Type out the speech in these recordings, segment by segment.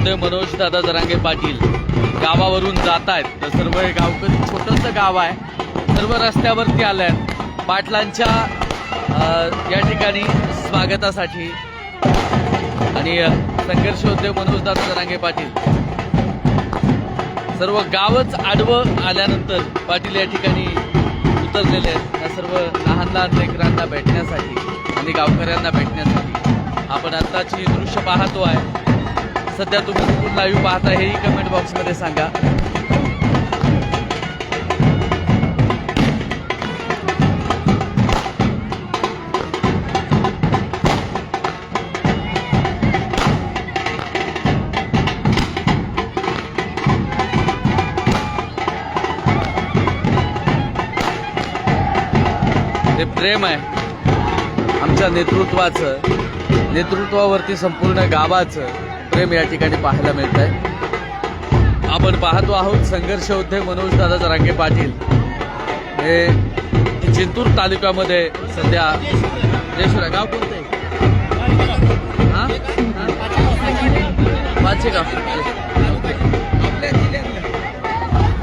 मनोज दादा जरांगे पाटील गावावरून जात आहेत तर सर्व हे गावकरी छोटंसं गाव आहे, सर्व रस्त्यावरती आले आहेत पाटलांच्या या ठिकाणी स्वागतासाठी। आणि संघर्ष योद्धे मनोज दादा जरांगे पाटील सर्व गावच आडवं आल्यानंतर पाटील या ठिकाणी उतरलेले आहेत, या सर्व लहान लहान लेकरांना भेटण्यासाठी आणि गावकऱ्यांना भेटण्यासाठी। आपण आत्ताची दृश्य पाहतो आहे, सध्या तुम्ही कुठून लाईव्ह पाहता हेही कमेंट बॉक्समध्ये सांगा। हे प्रेम आहे आमच्या नेतृत्वाचं, नेतृत्वावरती संपूर्ण गावाचं प्रेम या ठिकाणी पाहायला मिळत आहे। आपण पाहतो आहोत संघर्ष योद्धे मनोज दादा जरांगे पाटील हे जिंतूर तालुक्यामध्ये सध्या गाव कोणतं आहे? पाचेगाव,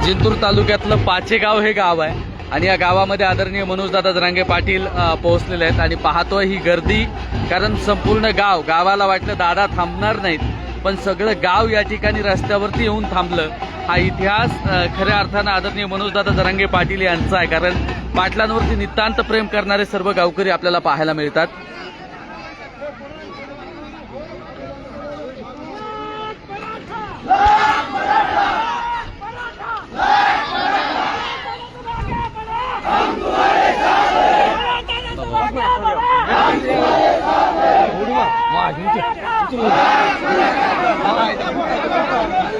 जिंतूर तालुक्यातलं पाचेगाव हे गाव आहे आणि या गावामध्ये आदरणीय मनोज दादा जरांगे पाटील पोहोचलेले आहेत आणि पाहतोय ही गर्दी, कारण संपूर्ण गावाला वाटलं दादा थांबणार नाहीत, पण सगळं गाव या ठिकाणी रस्त्यावरती येऊन थांबलं। हा इतिहास खऱ्या अर्थानं आदरणीय मनोज दादा जरांगे पाटील यांचा आहे, कारण पाटलांवरती नितांत प्रेम करणारे सर्व गावकरी आपल्याला पाहायला मिळतात।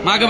माग